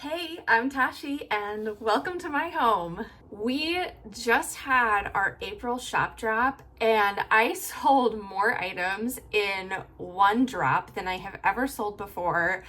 Hey, I'm Tashi and welcome to my home. We just had our April shop drop and I sold more items in one drop than I have ever sold before.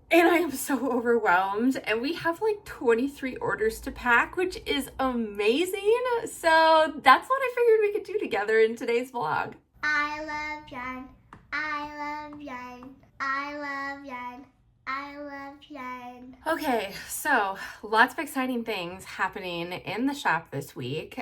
And I am so overwhelmed. And we have like 23 orders to pack, which is amazing. So that's what I figured we could do together in today's vlog. I love Joann. I love Joann. I love Joann. I love Joann. Okay, so lots of exciting things happening in the shop this week.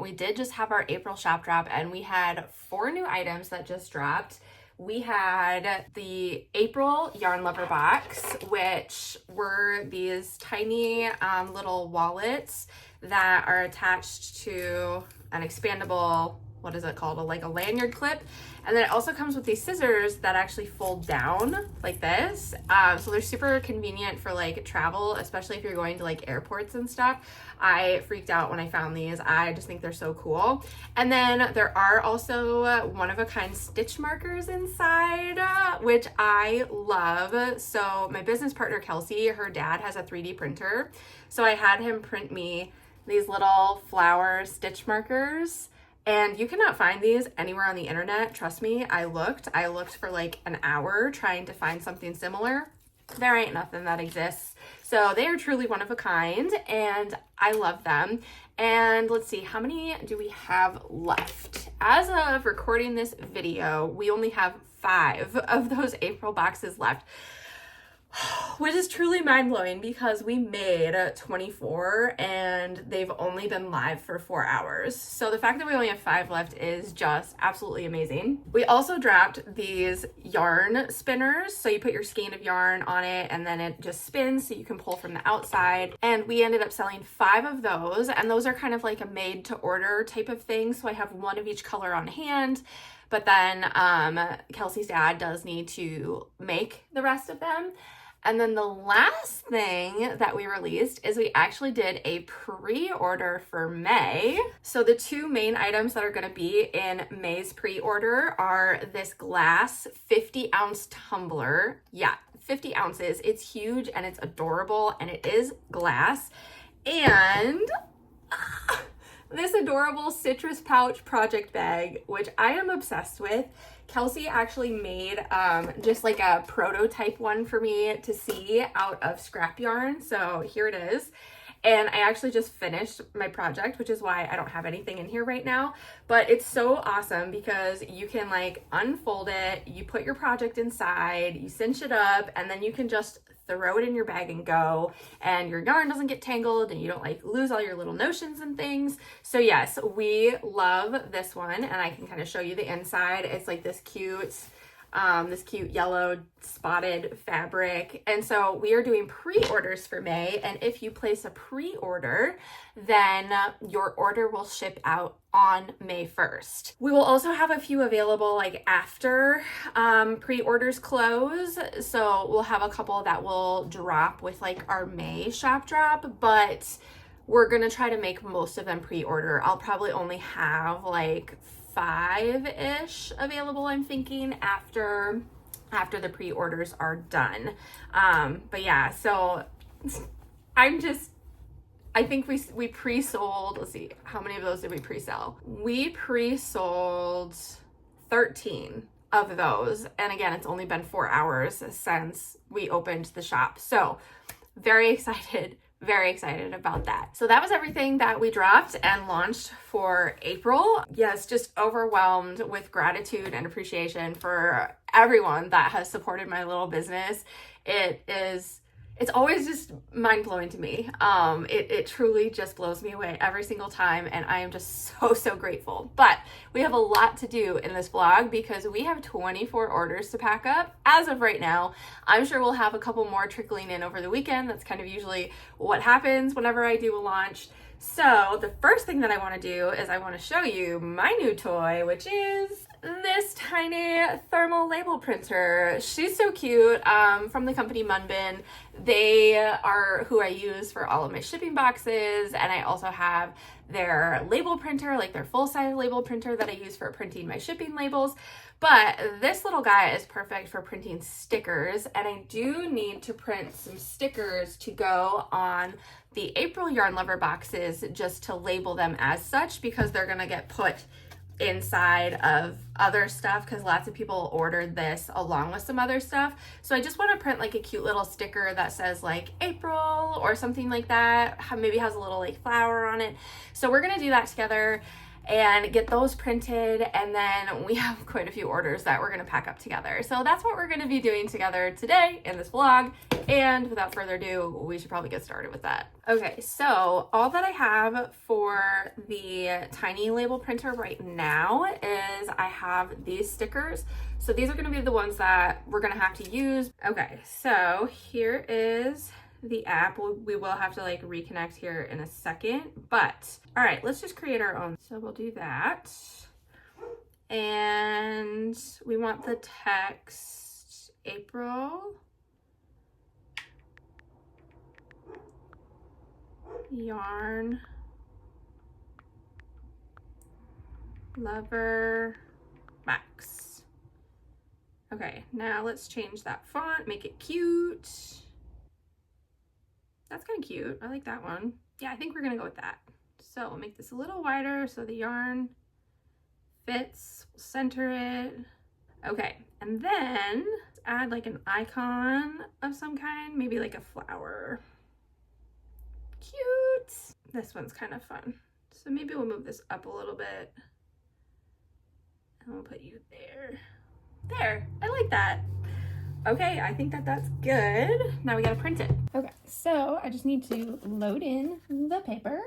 We did just have our April shop drop and we had 4 new items that just dropped. We had the April Yarn Lover box, which were these tiny little wallets that are attached to an expandable, what is it called? Like a lanyard clip. And then it also comes with these scissors that actually fold down like this. So they're super convenient for like travel, especially if you're going to like airports and stuff. I freaked out when I found these. I just think they're so cool. And then there are also one-of-a-kind stitch markers inside, which I love. So my business partner, Kelsey, her dad has a 3D printer. So I had him print me these little flower stitch markers. And you cannot find these anywhere on the internet. Trust me, I looked for like an hour trying to find something similar. There ain't nothing that exists. So they are truly one of a kind and I love them. And let's see, how many do we have left? As of recording this video, we only have 5 of those April boxes left. Which is truly mind-blowing because we made 24 and they've only been live for 4 hours. So the fact that we only have 5 left is just absolutely amazing. We also dropped these yarn spinners. So you put your skein of yarn on it and then it just spins so you can pull from the outside. And we ended up selling 5 of those. And those are kind of like a made to order type of thing. So I have 1 of each color on hand. But then Kelsey's dad does need to make the rest of them. And then the last thing that we released is we actually did a pre-order for May. So the 2 main items that are going to be in May's pre-order are this glass 50-ounce tumbler. Yeah, 50 ounces. It's huge and it's adorable and it is glass. And this adorable citrus pouch project bag, which I am obsessed with. Kelsey actually made just like a prototype one for me to see out of scrap yarn. So here it is. And I actually just finished my project, which is why I don't have anything in here right now. But it's so awesome because you can like unfold it, you put your project inside, you cinch it up, and then you can just throw it in your bag and go, and your yarn doesn't get tangled and you don't like lose all your little notions and things. So yes, we love this one and I can kind of show you the inside. It's like this cute yellow spotted fabric. And so we are doing pre-orders for May. And if you place a pre-order, then your order will ship out on May 1st. We will also have a few available like after pre-orders close. So we'll have a couple that will drop with like our May shop drop, but we're going to try to make most of them pre-order. I'll probably only have like 5-ish available, I'm thinking, after the pre-orders are done. But yeah, so I think we pre-sold, let's see, how many of those did we pre-sell? We pre-sold 13 of those. And again, it's only been 4 hours since we opened the shop. So very excited about that. So that was everything that we dropped and launched for April. Yes, just overwhelmed with gratitude and appreciation for everyone that has supported my little business. It's always just mind-blowing to me. It truly just blows me away every single time, and I am just so grateful. But we have a lot to do in this vlog because we have 24 orders to pack up as of right now. I'm sure we'll have a couple more trickling in over the weekend. That's kind of usually what happens whenever I do a launch. So the first thing that I want to do is I want to show you my new toy, which is this tiny thermal label printer. She's so cute, from the company Munbyn. They are who I use for all of my shipping boxes, and I also have their label printer, like their full-size label printer that I use for printing my shipping labels. But this little guy is perfect for printing stickers, and I do need to print some stickers to go on the April Yarn Lover boxes just to label them as such, because they're gonna get put inside of other stuff because lots of people ordered this along with some other stuff. So I just want to print like a cute little sticker that says like April or something like that, maybe has a little like flower on it. So we're gonna do that together and get those printed, and then we have quite a few orders that we're gonna pack up together. So that's what we're gonna be doing together today in this vlog, and without further ado, we should probably get started with that. Okay, so all that I have for the tiny label printer right now is I have these stickers. So these are gonna be the ones that we're gonna have to use. Okay, so here is the app. We will have to like reconnect here in a second, but all right, let's just create our own. So we'll do that, and we want the text April Yarn Lover Max. Okay, now let's change that font, make it cute. That's kind of cute. I like that one. Yeah, I think we're gonna go with that. So we'll make this a little wider so the yarn fits. We'll center it. Okay, and then let's add like an icon of some kind, maybe like a flower. Cute. This one's kind of fun. So maybe we'll move this up a little bit. And we'll put you there. There, I like that. Okay, I think that that's good. Now we gotta print it. Okay, so I just need to load in the paper.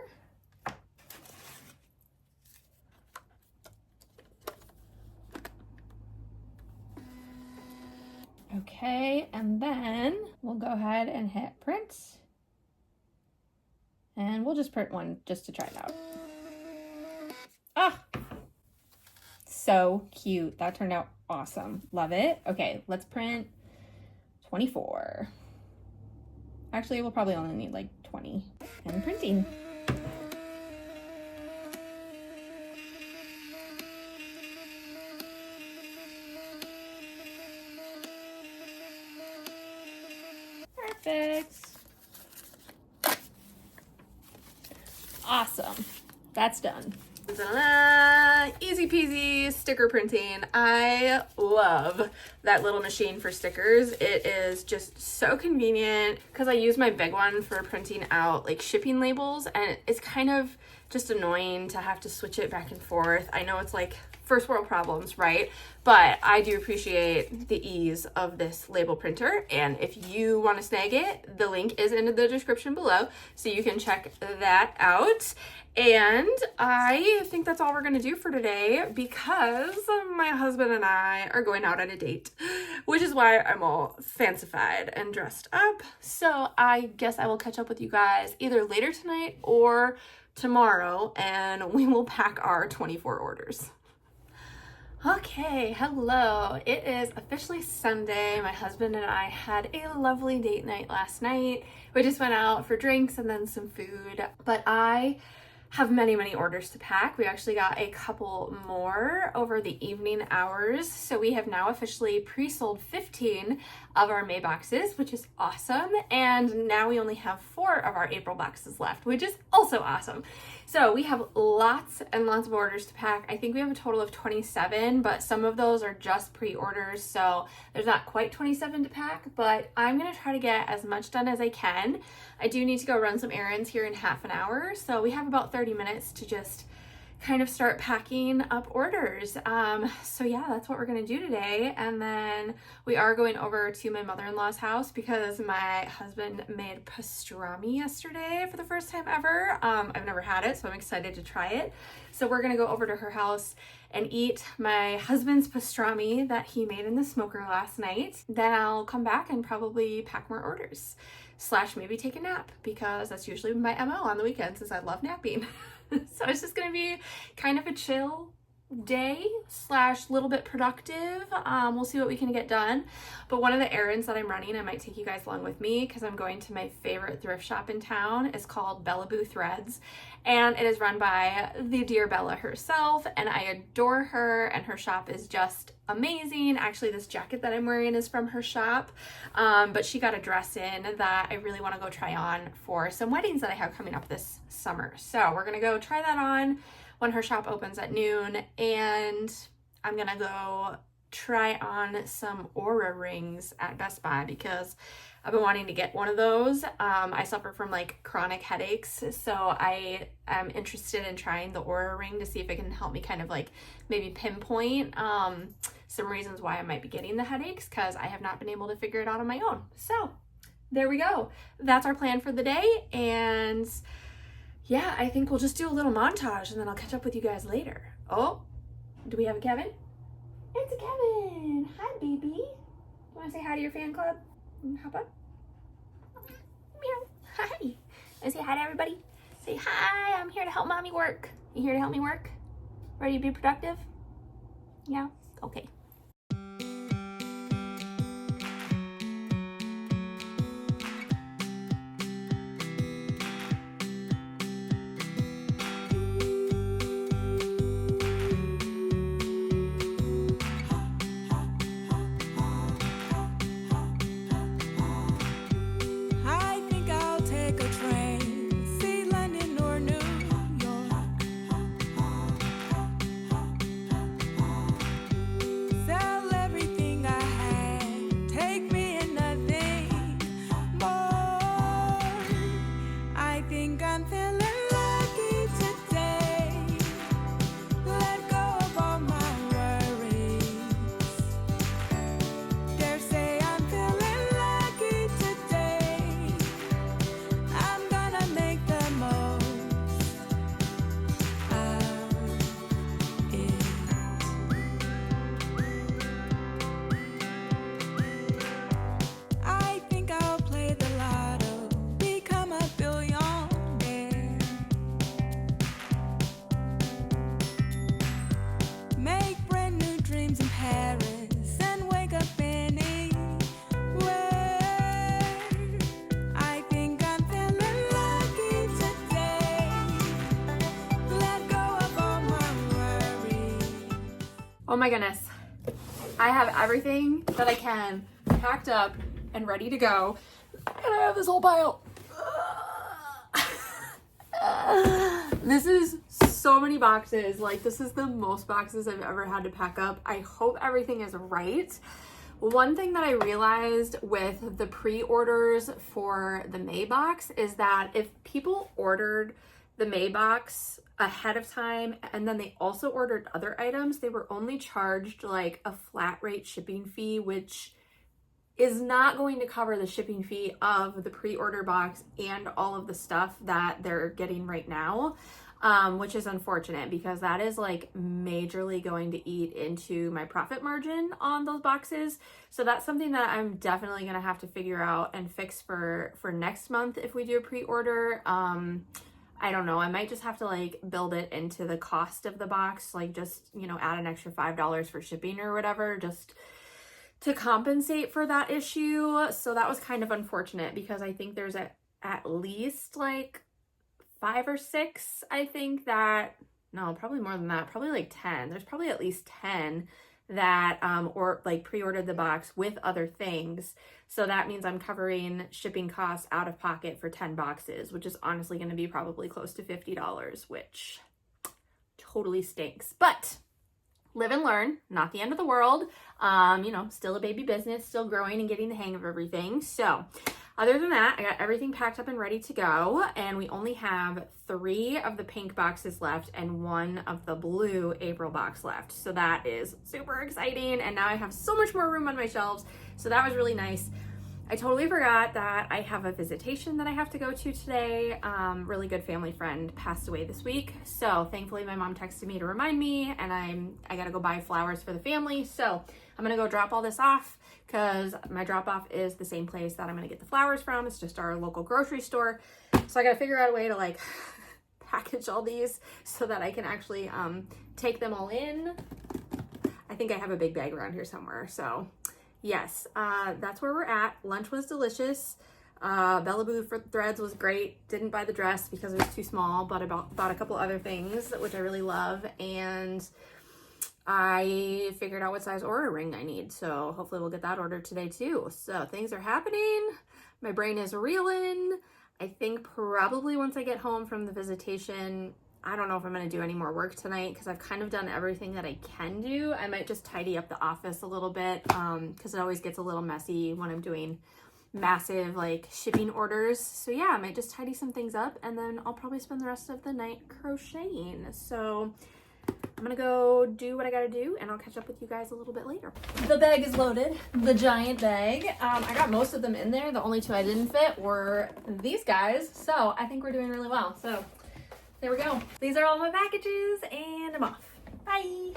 Okay, and then we'll go ahead and hit print. And we'll just print one just to try it out. Ah! So cute. That turned out awesome. Love it. Okay, let's print 24. Actually, we'll probably only need like 20. And printing. Perfect. Awesome. That's done. Easy peasy sticker printing. I love that little machine for stickers. It is just so convenient because I use my big one for printing out like shipping labels, and it's kind of just annoying to have to switch it back and forth. I know it's like first world problems, right? But I do appreciate the ease of this label printer, and if you want to snag it, the link is in the description below, so you can check that out. And I think that's all we're gonna do for today because my husband and I are going out on a date, which is why I'm all fancified and dressed up. So I guess I will catch up with you guys either later tonight or tomorrow, and we will pack our 24 orders. Okay, hello. It is officially Sunday. My husband and I had a lovely date night last night. We just went out for drinks and then some food, but I have many orders to pack. We actually got a couple more over the evening hours. So we have now officially pre-sold 15 of our May boxes, which is awesome. And now we only have 4 of our April boxes left, which is also awesome. So we have lots and lots of orders to pack. I think we have a total of 27, but some of those are just pre-orders. So there's not quite 27 to pack, but I'm gonna try to get as much done as I can. I do need to go run some errands here in half an hour. So we have about 30 minutes to just kind of start packing up orders. So yeah, that's what we're gonna do today. And then we are going over to my mother-in-law's house because my husband made pastrami yesterday for the first time ever. I've never had it, so I'm excited to try it. So we're gonna go over to her house and eat my husband's pastrami that he made in the smoker last night. Then I'll come back and probably pack more orders. / maybe take a nap, because that's usually my MO on the weekends, is I love napping. So it's just gonna be kind of a chill day / little bit productive. We'll see what we can get done. But one of the errands that I'm running, I might take you guys along with me, because I'm going to my favorite thrift shop in town. It's called Bellaboo Threads, and it is run by the dear Bella herself, and I adore her, and her shop is just amazing. Actually, this jacket that I'm wearing is from her shop, but she got a dress in that I really want to go try on for some weddings that I have coming up this summer. So we're gonna go try that on when her shop opens at noon, and I'm gonna go try on some Aura rings at Best Buy, because I've been wanting to get one of those. I suffer from like chronic headaches, so I am interested in trying the Aura ring to see if it can help me kind of like maybe pinpoint some reasons why I might be getting the headaches, because I have not been able to figure it out on my own. So there we go. That's our plan for the day, and yeah, I think we'll just do a little montage, and then I'll catch up with you guys later. Oh, do we have a Kevin? It's a Kevin. Hi, baby. You want to say hi to your fan club? Hop up. Meow. Hi. And say hi to everybody. Say hi. I'm here to help mommy work. You here to help me work? Ready to be productive? Yeah? Okay. Oh my goodness. I have everything that I can packed up and ready to go. And I have this whole pile. This is so many boxes. Like, this is the most boxes I've ever had to pack up. I hope everything is right. One thing that I realized with the pre-orders for the May box is that if people ordered the May box ahead of time and then they also ordered other items, they were only charged like a flat rate shipping fee, which is not going to cover the shipping fee of the pre-order box and all of the stuff that they're getting right now, which is unfortunate, because that is like majorly going to eat into my profit margin on those boxes. So that's something that I'm definitely going to have to figure out and fix for next month if we do a pre-order. I don't know, I might just have to like build it into the cost of the box, like just, you know, add an extra $5 for shipping or whatever, just to compensate for that issue. So that was kind of unfortunate, because I think there's at least like 5 or 6, I think that, no, probably more than that, probably like 10. There's probably at least 10 that or like pre-ordered the box with other things. So that means I'm covering shipping costs out of pocket for 10 boxes, which is honestly going to be probably close to $50, which totally stinks. But live and learn, not the end of the world. You know, still a baby business, still growing and getting the hang of everything. So other than that, I got everything packed up and ready to go. And we only have 3 of the pink boxes left and 1 of the blue April box left. So that is super exciting. And now I have so much more room on my shelves. So that was really nice. I totally forgot that I have a visitation that I have to go to today. Really good family friend passed away this week. So thankfully my mom texted me to remind me, and I gotta go buy flowers for the family. So I'm gonna go drop all this off because my drop off is the same place that I'm gonna get the flowers from. It's just our local grocery store. So I gotta figure out a way to like package all these so that I can actually take them all in. I think I have a big bag around here somewhere. So yes, that's where we're at. Lunch was delicious. Bella Boo for Threads was great. Didn't buy the dress because it was too small, but I bought a couple other things, which I really love. And I figured out what size Aura ring I need. So hopefully we'll get that ordered today too. So things are happening. My brain is reeling. I think probably once I get home from the visitation, I don't know if I'm going to do any more work tonight because I've kind of done everything that I can do. I might just tidy up the office a little bit because it always gets a little messy when I'm doing massive like shipping orders. So yeah, I might just tidy some things up and then I'll probably spend the rest of the night crocheting. So I'm going to go do what I got to do and I'll catch up with you guys a little bit later. The bag is loaded, the giant bag. I got most of them in there. The only two I didn't fit were these guys. So I think we're doing really well. So there we go. These are all my packages and I'm off. Bye.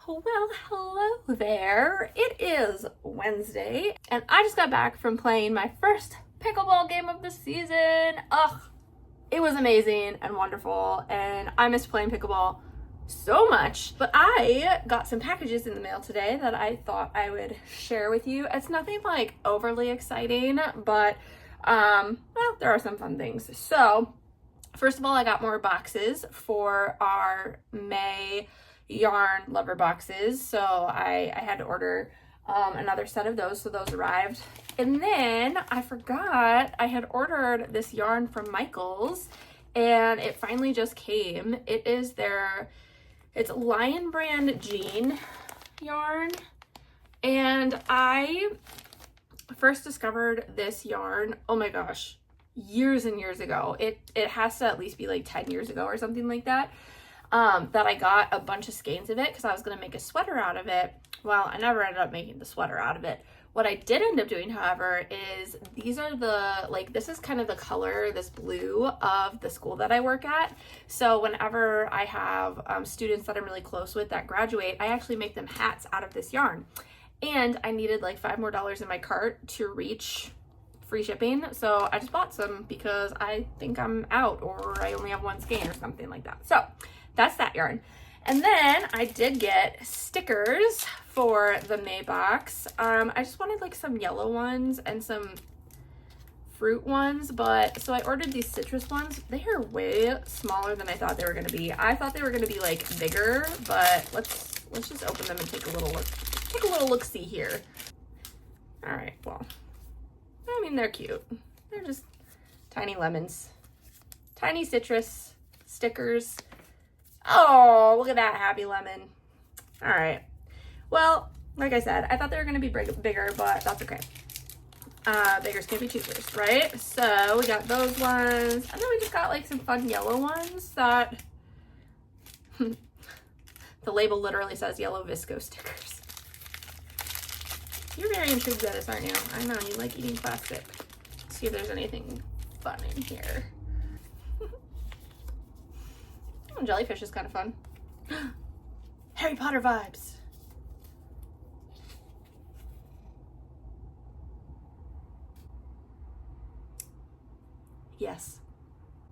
Well, hello there. It is Wednesday and I just got back from playing my first pickleball game of the season. Ugh, it was amazing and wonderful and I missed playing pickleball so much. But I got some packages in the mail today that I thought I would share with you. It's nothing like overly exciting, but well, there are some fun things. So first of all, I got more boxes for our May yarn lover boxes. So I had to order another set of those. So those arrived. And then I forgot I had ordered this yarn from Michaels and it finally just came. It is it's Lion Brand Jean yarn. And I first discovered this yarn, oh my gosh, years and years ago. It has to at least be like 10 years ago or something like that, that I got a bunch of skeins of it because I was going to make a sweater out of it. Well, I never ended up making the sweater out of it. What I did end up doing, however, is these are this is kind of the color, this blue of the school that I work at. So whenever I have students that I'm really close with that graduate, I actually make them hats out of this yarn. And I needed like $5 more in my cart to reach free shipping. So I just bought some because I think I'm out or I only have one skein or something like that. So that's that yarn. And then I did get stickers for the May box. I just wanted like some yellow ones and some fruit ones, but so I ordered these citrus ones. They are way smaller than I thought they were going to be. I thought they were going to be like bigger, but let's just open them and take a little look see here. All right, well, I mean, they're cute. They're just tiny lemons, tiny citrus stickers. Oh, look at that happy lemon. All right. Well, like I said, I thought they were going to be bigger, but that's okay. Beggars can't be choosers, right? So we got those ones. And then we just got like some fun yellow ones that the label literally says yellow visco stickers. You're very intrigued by this, aren't you? I know, you like eating plastic. Let's see if there's anything fun in here. Oh, jellyfish is kind of fun. Harry Potter vibes. Yes.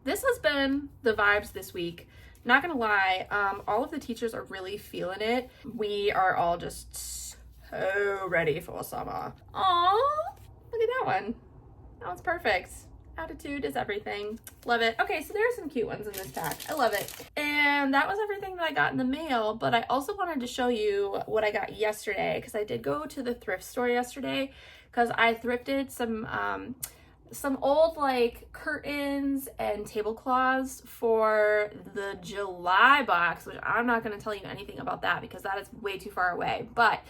This has been the vibes this week. Not gonna lie, all of the teachers are really feeling it. We are all just so ready for summer. Aww, look at that one. That one's perfect. Attitude is everything. Love it. Okay, so there are some cute ones in this pack. I love it. And that was everything that I got in the mail, but I also wanted to show you what I got yesterday because I did go to the thrift store yesterday because I thrifted some old like curtains and tablecloths for the July box, which I'm not going to tell you anything about that because that is way too far away. But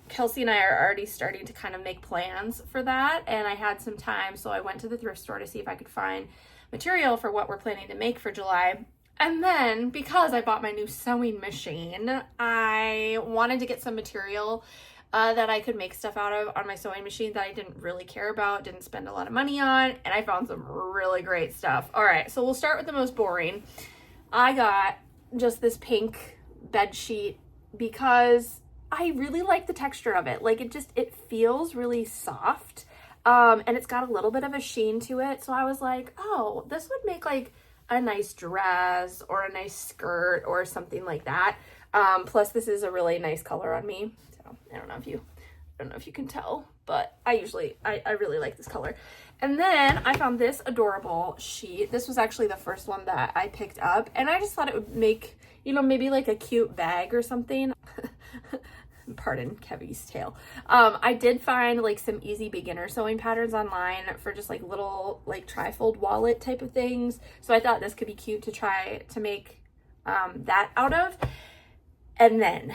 Kelsey and I are already starting to kind of make plans for that, and I had some time, so I went to the thrift store to see if I could find material for what we're planning to make for July. And then because I bought my new sewing machine, I wanted to get some material that I could make stuff out of on my sewing machine that I didn't really care about, didn't spend a lot of money on, and I found some really great stuff. All right, so we'll start with the most boring. I got just this pink bed sheet because I really like the texture of it. Like it feels really soft. And it's got a little bit of a sheen to it. So I was like, oh, this would make like a nice dress or a nice skirt or something like that. Plus this is a really nice color on me. So I don't know if you can tell, but I really like this color. And then I found this adorable sheet. This was actually the first one that I picked up, and I just thought it would make, maybe like a cute bag or something. Pardon Kevy's tail. I did find like some easy beginner sewing patterns online for just like little like trifold wallet type of things. So I thought this could be cute to try to make that out of. And then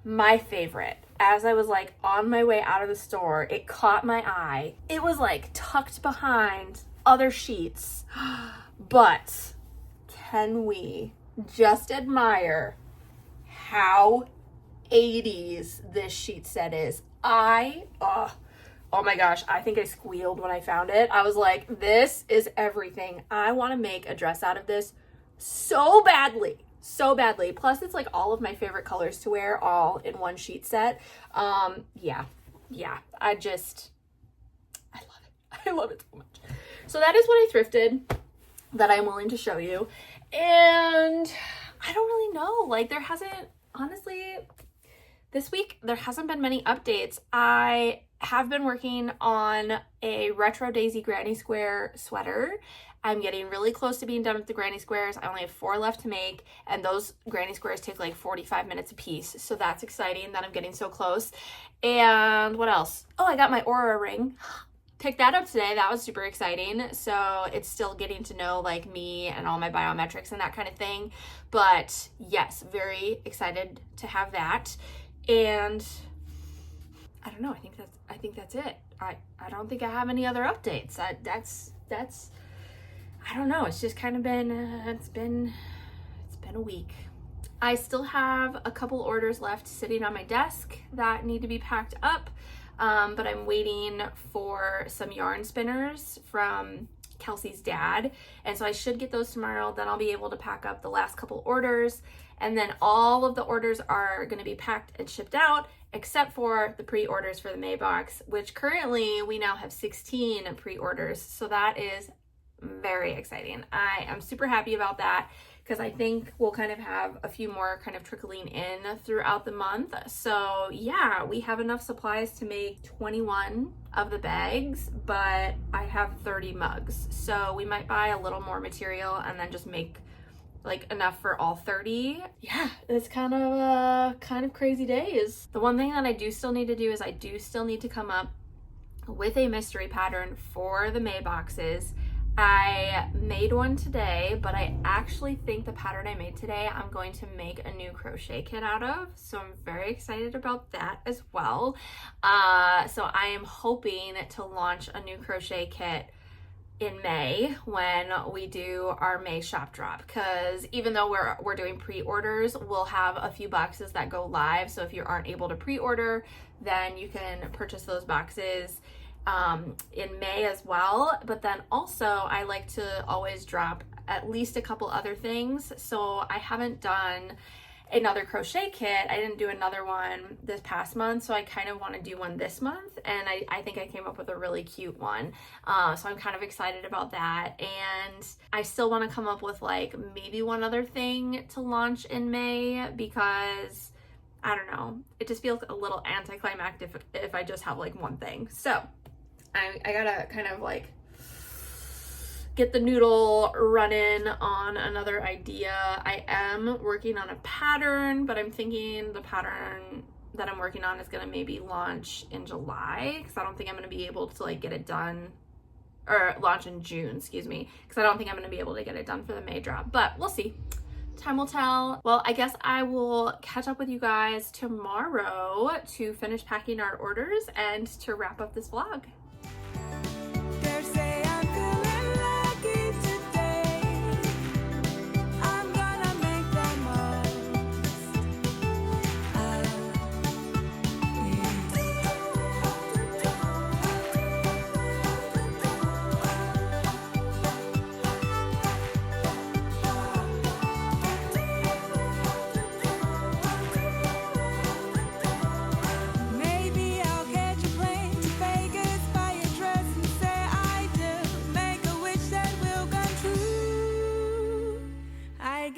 my favorite, as I was like on my way out of the store, it caught my eye. It was like tucked behind other sheets, but can we just admire how 80s this sheet set is? Oh my gosh, I think I squealed when I found it. I was like, this is everything. I want to make a dress out of this so badly. Plus it's like all of my favorite colors to wear all in one sheet set. Yeah, I love it. I love it so much. So that is what I thrifted that I'm willing to show you. And I don't really know, like honestly, this week, there hasn't been many updates. I have been working on a retro daisy granny square sweater. I'm getting really close to being done with the granny squares. I only have 4 left to make, and those granny squares take like 45 minutes a piece. So that's exciting that I'm getting so close. And what else? Oh, I got my Aura ring. Picked that up today. That was super exciting. So it's still getting to know like me and all my biometrics and that kind of thing. But yes, very excited to have that. And I don't know, I think that's it. I don't think I have any other updates. That's I don't know, it's just kind of been it's been a week. I still have a couple orders left sitting on my desk that need to be packed up, but I'm waiting for some yarn spinners from Kelsey's dad, and so I should get those tomorrow. Then I'll be able to pack up the last couple orders, and then all of the orders are going to be packed and shipped out except for the pre-orders for the May box, which currently we now have 16 pre-orders, so that is very exciting. I am super happy about that because I think we'll kind of have a few more kind of trickling in throughout the month. So yeah, we have enough supplies to make 21 of the bags, but I have 30 mugs. So we might buy a little more material and then just make like enough for all 30. Yeah, it's kind of crazy days. The one thing that I do still need to do is I do still need to come up with a mystery pattern for the May boxes. I made one today, but I actually think the pattern I made today, I'm going to make a new crochet kit out of. So I'm very excited about that as well. So I am hoping to launch a new crochet kit in May when we do our May shop drop, because even though we're doing pre-orders, we'll have a few boxes that go live. So if you aren't able to pre-order, then you can purchase those boxes in May as well. But then also I like to always drop at least a couple other things. So I haven't done another crochet kit. I didn't do another one this past month, so I kind of want to do one this month, and I think I came up with a really cute one. So I'm kind of excited about that, and I still want to come up with like maybe one other thing to launch in May, because I don't know, it just feels a little anticlimactic if I just have like one thing. So I gotta kind of like get the noodle running on another idea. I am working on a pattern, but I'm thinking the pattern that I'm working on is gonna maybe launch in July, because I don't think I'm gonna be able to like get it done, or launch in June, excuse me, because I don't think I'm gonna be able to get it done for the May drop, but we'll see. Time will tell. Well, I guess I will catch up with you guys tomorrow to finish packing our orders and to wrap up this vlog.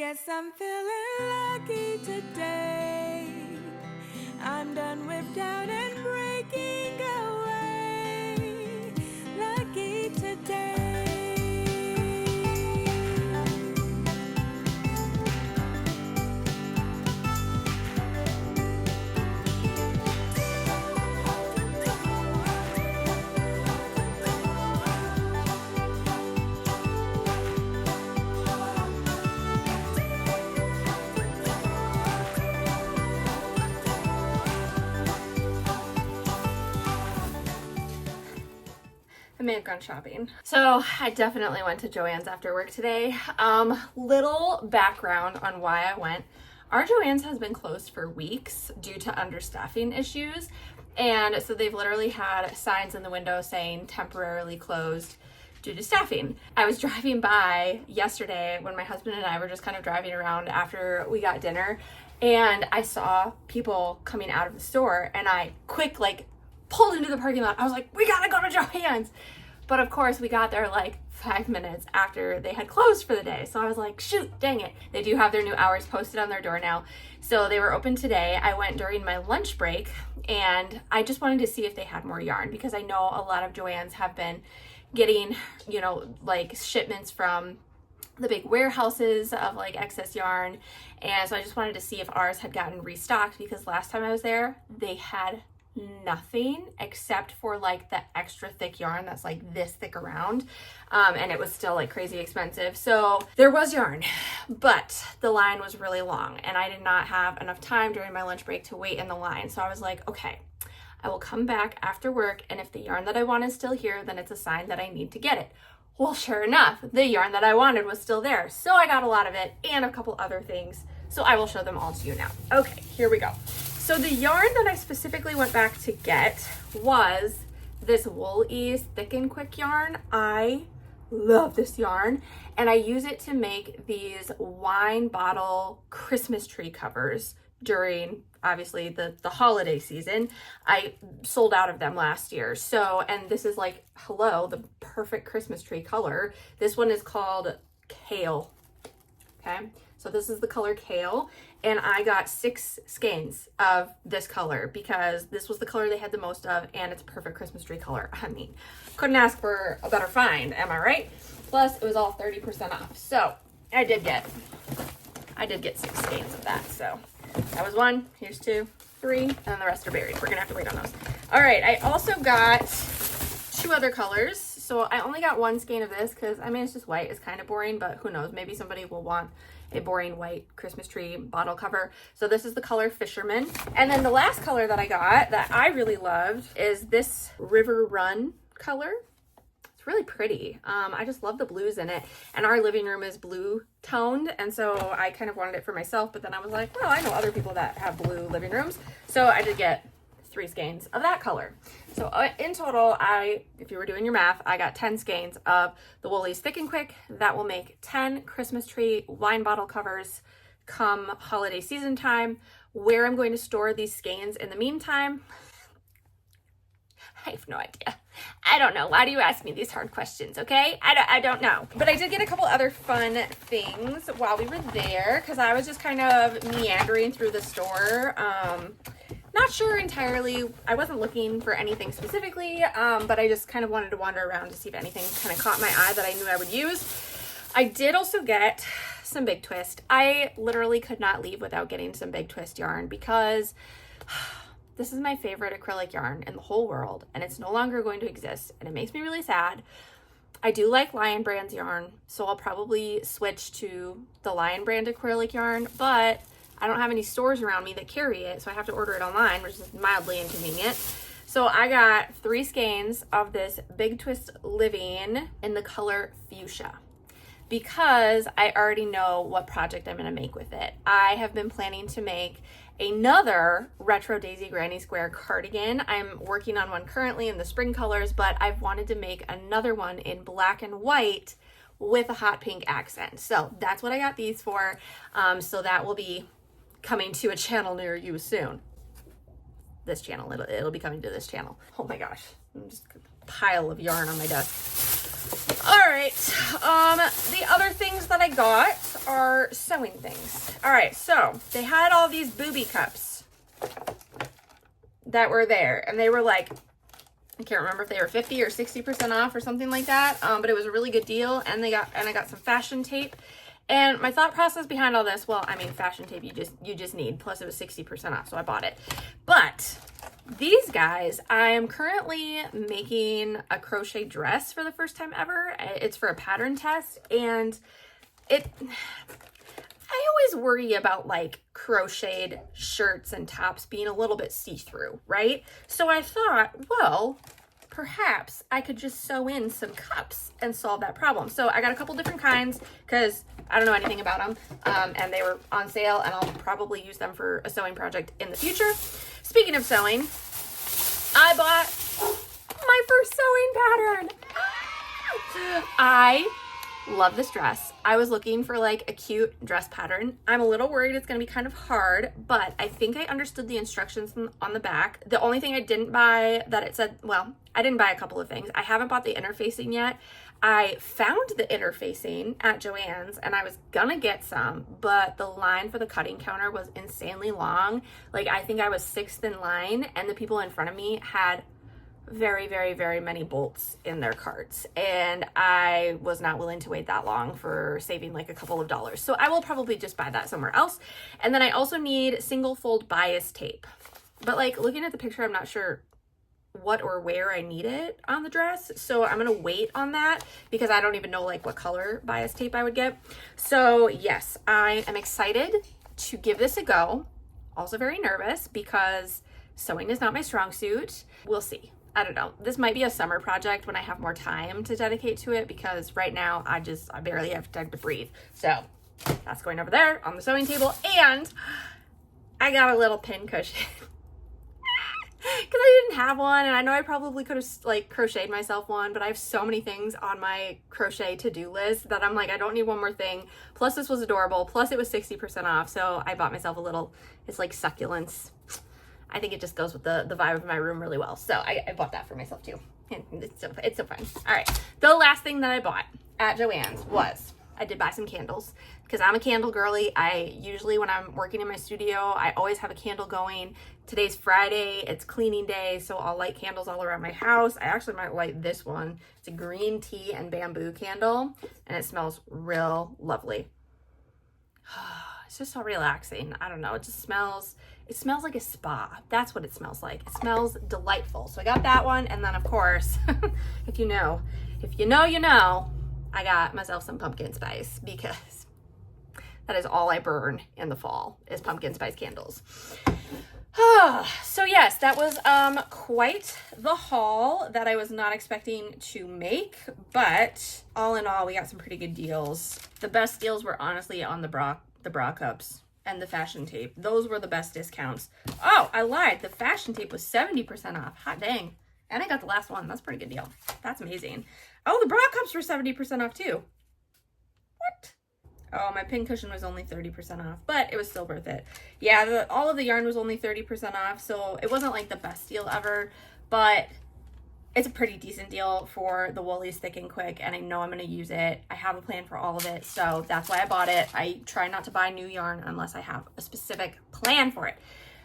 guess I'm feeling lucky today. I'm done with doubt and breaking away. Lucky today. I may have gone shopping. So I definitely went to Joann's after work today. Little background on why I went. Our Joann's has been closed for weeks due to understaffing issues. And so they've literally had signs in the window saying temporarily closed due to staffing. I was driving by yesterday when my husband and I were just kind of driving around after we got dinner, and I saw people coming out of the store, and I pulled into the parking lot. I was like, we gotta go to Joann's. But of course we got there like 5 minutes after they had closed for the day. So I was like, shoot, dang it. They do have their new hours posted on their door now. So they were open today. I went during my lunch break, and I just wanted to see if they had more yarn, because I know a lot of Joann's have been getting, like shipments from the big warehouses of like excess yarn. And so I just wanted to see if ours had gotten restocked, because last time I was there, they had nothing except for like the extra thick yarn that's like this thick around, and it was still like crazy expensive. So there was yarn, but the line was really long, and I did not have enough time during my lunch break to wait in the line. So I was like, okay, I will come back after work, and if the yarn that I want is still here, then it's a sign that I need to get it. Well, sure enough, the yarn that I wanted was still there. So I got a lot of it and a couple other things. So I will show them all to you now. Okay, here we go. So the yarn that I specifically went back to get was this Wool Ease Thick and Quick yarn. I love this yarn, and I use it to make these wine bottle Christmas tree covers during obviously the holiday season. I sold out of them last year. So, and this is like, hello, the perfect Christmas tree color. This one is called Kale. Okay. So this is the color Kale, and I got 6 skeins of this color because this was the color they had the most of, and it's a perfect Christmas tree color. I mean, couldn't ask for a better find, am I right? Plus, it was all 30% off. So I did get 6 skeins of that. So that was 1, here's 2, 3, and then the rest are buried. We're gonna have to wait on those. All right, I also got 2 other colors. So I only got 1 skein of this because, I mean, it's just white. It's kind of boring, but who knows? Maybe somebody will want a boring white Christmas tree bottle cover. So this is the color Fisherman. And then the last color that I got that I really loved is this River Run color. It's really pretty. I just love the blues in it. And our living room is blue toned. And so I kind of wanted it for myself, but then I was like, well, I know other people that have blue living rooms. So I did get 3 skeins of that color. So in total, if you were doing your math, I got 10 skeins of the Wool Ease Thick and Quick. That will make 10 Christmas tree wine bottle covers come holiday season time. Where I'm going to store these skeins in the meantime, I have no idea. I don't know. Why do you ask me these hard questions, okay? I don't know. But I did get a couple other fun things while we were there, because I was just kind of meandering through the store. Not sure entirely. I wasn't looking for anything specifically, but I just kind of wanted to wander around to see if anything kind of caught my eye that I knew I would use. I did also get some Big Twist. I literally could not leave without getting some Big Twist yarn, because this is my favorite acrylic yarn in the whole world, and it's no longer going to exist, and it makes me really sad. I do like Lion Brand's yarn, so I'll probably switch to the Lion Brand acrylic yarn, but I don't have any stores around me that carry it, so I have to order it online, which is mildly inconvenient. So I got 3 skeins of this Big Twist Living in the color Fuchsia, because I already know what project I'm going to make with it. I have been planning to make another retro Daisy Granny Square cardigan. I'm working on one currently in the spring colors, but I've wanted to make another one in black and white with a hot pink accent. So that's what I got these for. So that will be coming to a channel near you soon. This channel, it'll be coming to this channel. Oh my gosh, just a pile of yarn on my desk. All right, the other things that I got our sewing things. All right, so they had all these booby cups that were there, and they were like, I can't remember if they were 50 or 60% off or something like that, but it was a really good deal. And I got some fashion tape. And my thought process behind all this, well, I mean, fashion tape you just need, plus it was 60% off, so I bought it. But these guys, I am currently making a crochet dress for the first time ever. It's for a pattern test, and I always worry about like crocheted shirts and tops being a little bit see-through, right? So I thought, well, perhaps I could just sew in some cups and solve that problem. So I got a couple different kinds because I don't know anything about them, and they were on sale, and I'll probably use them for a sewing project in the future. Speaking of sewing, I bought my first sewing pattern. I love this dress. I was looking for like a cute dress pattern. I'm a little worried it's going to be kind of hard, but I think I understood the instructions on the back. The only thing I didn't buy that it said, well, I didn't buy a couple of things. I haven't bought the interfacing yet. I found the interfacing at Joann's and I was gonna get some, but the line for the cutting counter was insanely long. Like, I think I was 6th in line, and the people in front of me had very, very, very many bolts in their carts, and I was not willing to wait that long for saving like a couple of dollars. So I will probably just buy that somewhere else. And then I also need single fold bias tape, but like looking at the picture, I'm not sure what or where I need it on the dress, so I'm gonna wait on that because I don't even know like what color bias tape I would get. So yes, I am excited to give this a go. Also very nervous because sewing is not my strong suit. We'll see. I don't know. This might be a summer project when I have more time to dedicate to it, because right now I barely have time to breathe. So that's going over there on the sewing table. And I got a little pin cushion because I didn't have one, and I know I probably could have like crocheted myself one, but I have so many things on my crochet to-do list that I'm like, I don't need one more thing. Plus this was adorable. Plus it was 60% off. So I bought myself a little, it's like succulents. I think it just goes with the vibe of my room really well. So I bought that for myself too. And it's so fun. All right. The last thing that I bought at Joann's was, I did buy some candles because I'm a candle girly. I usually, when I'm working in my studio, I always have a candle going. Today's Friday, it's cleaning day, so I'll light candles all around my house. I actually might light this one. It's a green tea and bamboo candle, and it smells real lovely. It's just so relaxing. I don't know. It smells like a spa. That's what it smells like. It smells delightful. So I got that one. And then of course, if you know, I got myself some pumpkin spice, because that is all I burn in the fall is pumpkin spice candles. So yes, that was quite the haul that I was not expecting to make, but all in all, we got some pretty good deals. The best deals were honestly on the bra cups and the fashion tape. Those were the best discounts. Oh, I lied. The fashion tape was 70% off. Hot dang. And I got the last one. That's a pretty good deal. That's amazing. Oh, the bra cups were 70% off too. What? Oh, my pin cushion was only 30% off, but it was still worth it. Yeah, all of the yarn was only 30% off, so it wasn't like the best deal ever, but it's a pretty decent deal for the Woolies Thick and Quick, and I know I'm going to use it. I have a plan for all of it, so that's why I bought it. I try not to buy new yarn unless I have a specific plan for it.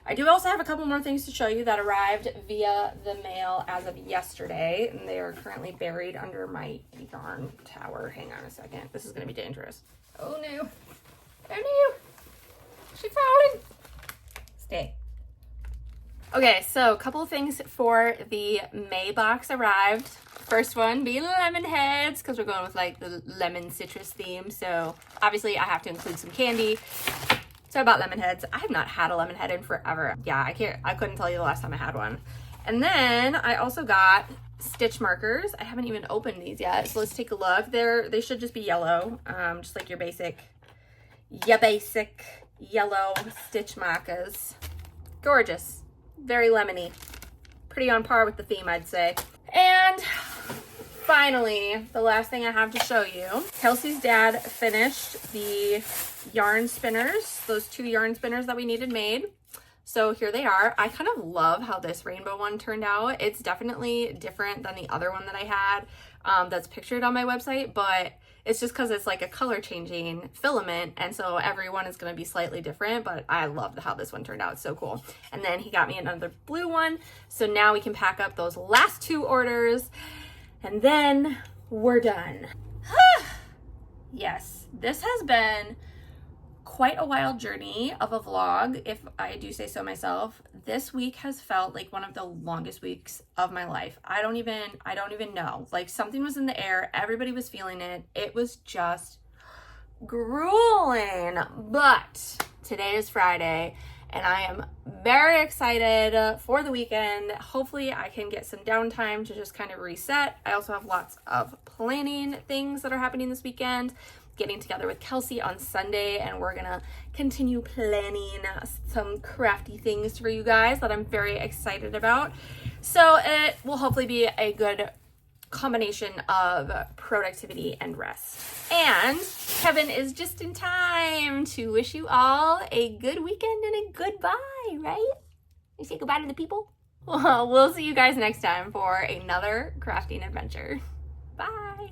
I do also have a couple more things to show you that arrived via the mail as of yesterday, and they are currently buried under my yarn tower. Hang on a second. This is going to be dangerous. Oh no. Oh no. She's falling. Stay. Okay, so a couple of things for the May box arrived. First one being lemon heads, because we're going with like the lemon citrus theme. So obviously I have to include some candy. So I bought lemon heads. I have not had a lemon head in forever. Yeah, I couldn't tell you the last time I had one. And then I also got stitch markers. I haven't even opened these yet, so let's take a look. They should just be yellow, just like your basic yellow stitch markers. Gorgeous. Very lemony. Pretty on par with the theme, I'd say. And finally, the last thing I have to show you. Kelsey's dad finished the yarn spinners, those 2 yarn spinners that we needed made. So here they are. I kind of love how this rainbow one turned out. It's definitely different than the other one that I had. that's pictured on my website, but it's just because it's like a color changing filament, and so everyone is going to be slightly different, but I love how this one turned out. It's so cool. And then he got me another blue one, so now we can pack up those last 2 orders, and then we're done. Yes, this has been quite a wild journey of a vlog, if I do say so myself. This week has felt like one of the longest weeks of my life. I don't even know. Like, something was in the air. Everybody was feeling it. It was just grueling. But today is Friday, and I am very excited for the weekend. Hopefully I can get some downtime to just kind of reset. I also have lots of planning things that are happening this weekend. Getting together with Kelsey on Sunday, and we're gonna continue planning some crafty things for you guys that I'm very excited about. So it will hopefully be a good combination of productivity and rest. And Kevin is just in time to wish you all a good weekend and a goodbye, right? You say goodbye to the people? Well, we'll see you guys next time for another crafting adventure. Bye.